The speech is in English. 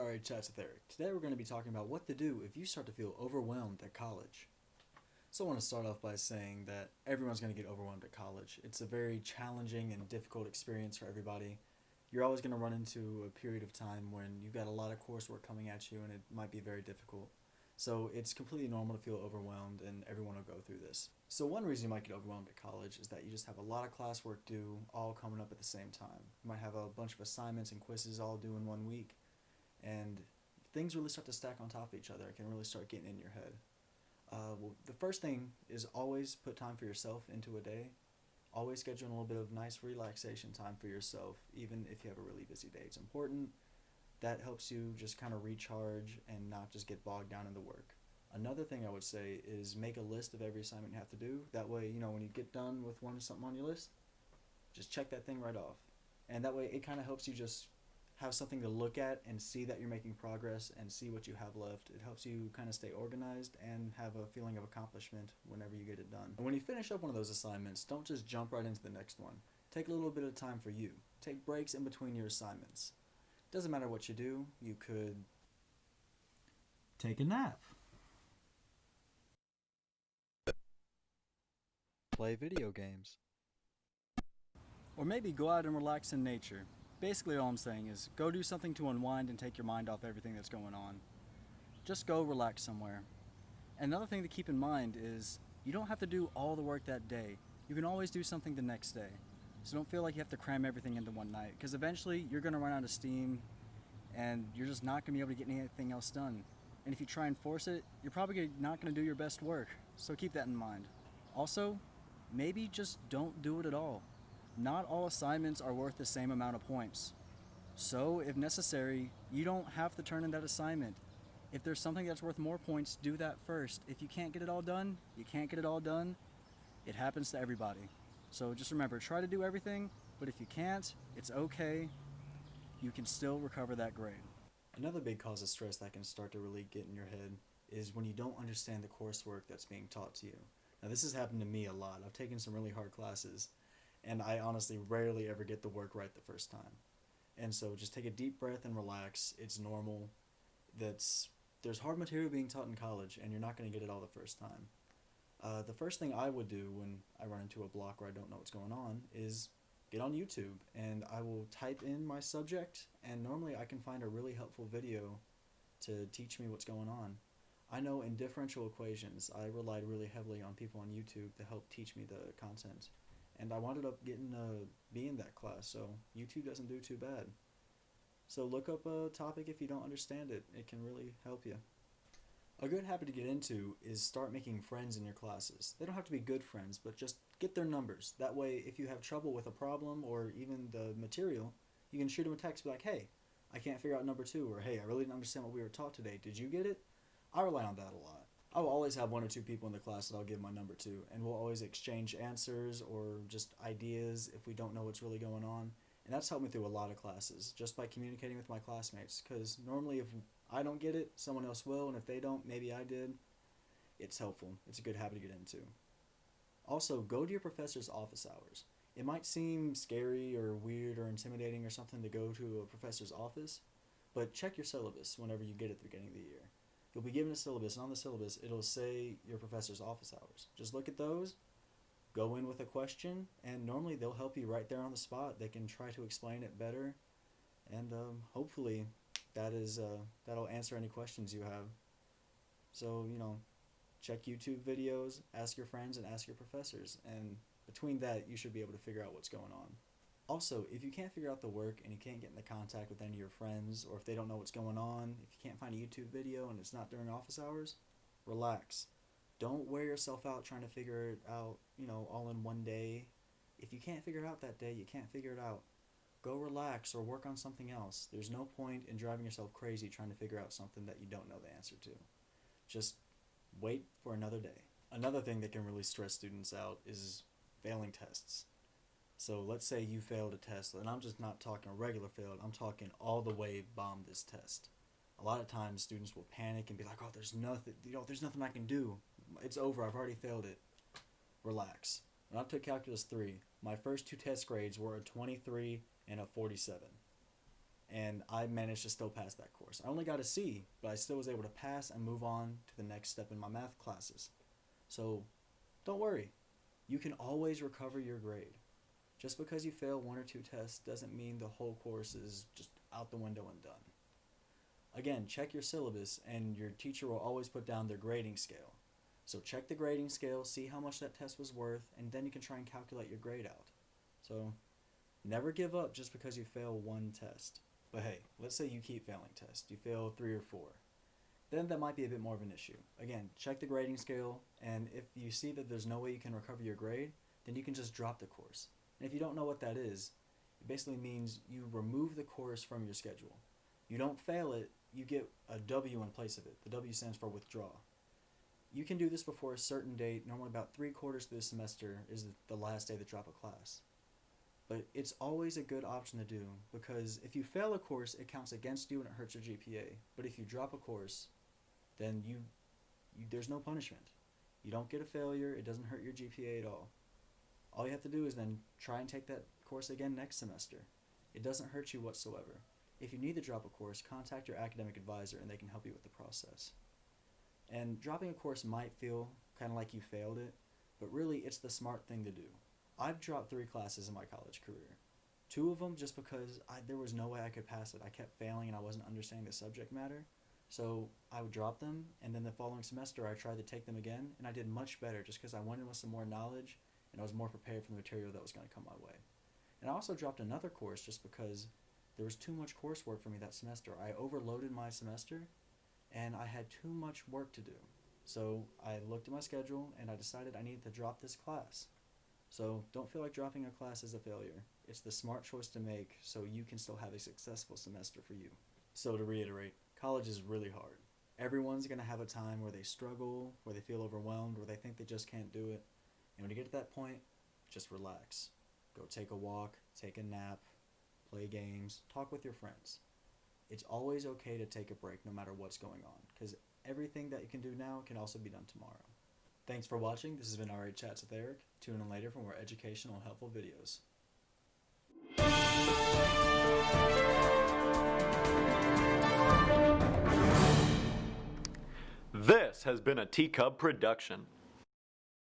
Alright, Chats with Eric. Today we're going to be talking about what to do if you start to feel overwhelmed at college. So I want to start off by saying that everyone's going to get overwhelmed at college. It's a very challenging and difficult experience for everybody. You're always going to run into a period of time when you've got a lot of coursework coming at you and it might be very difficult. So it's completely normal to feel overwhelmed, and everyone will go through this. So one reason you might get overwhelmed at college is that you just have a lot of classwork due all coming up at the same time. You might have a bunch of assignments and quizzes all due in 1 week. And things really start to stack on top of each other. It can really start getting in your head. Well, the first thing is always put time for yourself into a day. Always schedule a little bit of nice relaxation time for yourself, even if you have a really busy day. It's important. That helps you just kind of recharge and not just get bogged down in the work. Another thing I would say is make a list of every assignment you have to do. That way, when you get done with something on your list, just check that thing right off. And that way it kind of helps you just have something to look at and see that you're making progress and see what you have left. It helps you kind of stay organized and have a feeling of accomplishment whenever you get it done. And when you finish up one of those assignments, don't just jump right into the next one. Take a little bit of time for you. Take breaks in between your assignments. Doesn't matter what you do. You could take a nap, play video games, or maybe go out and relax in nature. Basically all I'm saying is go do something to unwind and take your mind off everything that's going on. Just go relax somewhere. And another thing to keep in mind is you don't have to do all the work that day. You can always do something the next day. So don't feel like you have to cram everything into one night, because eventually you're going to run out of steam and you're just not going to be able to get anything else done. And if you try and force it, you're probably not going to do your best work. So keep that in mind. Also, maybe just don't do it at all. Not all assignments are worth the same amount of points. So, if necessary, you don't have to turn in that assignment. If there's something that's worth more points, do that first. If you can't get it all done, you can't get it all done. It happens to everybody. So just remember, try to do everything, but if you can't, it's okay. You can still recover that grade. Another big cause of stress that can start to really get in your head is when you don't understand the coursework that's being taught to you. Now, this has happened to me a lot. I've taken some really hard classes, and I honestly rarely ever get the work right the first time. And so just take a deep breath and relax. It's normal. There's hard material being taught in college, and you're not going to get it all the first time. The first thing I would do when I run into a block where I don't know what's going on is get on YouTube, and I will type in my subject, and normally I can find a really helpful video to teach me what's going on. I know in differential equations, I relied really heavily on people on YouTube to help teach me the content. And I wound up getting a B in that class, so YouTube doesn't do too bad. So look up a topic if you don't understand it. It can really help you. A good habit to get into is start making friends in your classes. They don't have to be good friends, but just get their numbers. That way, if you have trouble with a problem or even the material, you can shoot them a text, be like, hey, I can't figure out number 2, or hey, I really didn't understand what we were taught today. Did you get it? I rely on that a lot. I will always have 1 or 2 people in the class that I'll give my number to, and we'll always exchange answers or just ideas if we don't know what's really going on. And that's helped me through a lot of classes, just by communicating with my classmates, because normally if I don't get it, someone else will, and if they don't, maybe I did. It's helpful. It's a good habit to get into. Also, go to your professor's office hours. It might seem scary or weird or intimidating or something to go to a professor's office, but check your syllabus whenever you get it at the beginning of the year. You'll be given a syllabus, and on the syllabus, it'll say your professor's office hours. Just look at those, go in with a question, and normally they'll help you right there on the spot. They can try to explain it better, and hopefully that'll answer any questions you have. So, check YouTube videos, ask your friends, and ask your professors, and between that, you should be able to figure out what's going on. Also, if you can't figure out the work and you can't get into contact with any of your friends, or if they don't know what's going on, if you can't find a YouTube video and it's not during office hours, relax. Don't wear yourself out trying to figure it out, all in one day. If you can't figure it out that day, you can't figure it out. Go relax or work on something else. There's no point in driving yourself crazy trying to figure out something that you don't know the answer to. Just wait for another day. Another thing that can really stress students out is failing tests. So let's say you failed a test, and I'm just not talking a regular failed, I'm talking all the way bombed this test. A lot of times students will panic and be like, oh, there's nothing I can do. It's over, I've already failed it. Relax. When I took Calculus 3, my first 2 test grades were a 23 and a 47. and I managed to still pass that course. I only got a C, but I still was able to pass and move on to the next step in my math classes. So don't worry, you can always recover your grade. Just because you fail 1 or 2 tests doesn't mean the whole course is just out the window and done. Again, check your syllabus, and your teacher will always put down their grading scale. So check the grading scale, see how much that test was worth, and then you can try and calculate your grade out. So never give up just because you fail 1 test. But hey, let's say you keep failing tests. You fail 3 or 4. Then that might be a bit more of an issue. Again, check the grading scale, and if you see that there's no way you can recover your grade, then you can just drop the course. And if you don't know what that is, it basically means you remove the course from your schedule. You don't fail it, you get a W in place of it. The W stands for withdraw. You can do this before a certain date. Normally about 3/4 through the semester is the last day to drop a class. But it's always a good option to do, because if you fail a course, it counts against you and it hurts your GPA. But if you drop a course, then there's no punishment. You don't get a failure, it doesn't hurt your GPA at all. All you have to do is then try and take that course again next semester. It doesn't hurt you whatsoever. If you need to drop a course, contact your academic advisor and they can help you with the process. And dropping a course might feel kind of like you failed it, but really it's the smart thing to do. I've dropped 3 classes in my college career. 2 of them just because there was no way I could pass it. I kept failing and I wasn't understanding the subject matter. So I would drop them, and then the following semester I tried to take them again, and I did much better just because I went in with some more knowledge and I was more prepared for the material that was going to come my way. And I also dropped another course just because there was too much coursework for me that semester. I overloaded my semester and I had too much work to do. So I looked at my schedule and I decided I needed to drop this class. So don't feel like dropping a class is a failure. It's the smart choice to make so you can still have a successful semester for you. So to reiterate, college is really hard. Everyone's going to have a time where they struggle, where they feel overwhelmed, where they think they just can't do it. And when you get to that point, just relax. Go take a walk, take a nap, play games, talk with your friends. It's always okay to take a break no matter what's going on, because everything that you can do now can also be done tomorrow. Thanks for watching. This has been RH Chats with Eric. Tune in later for more educational and helpful videos. This has been a Teacup production.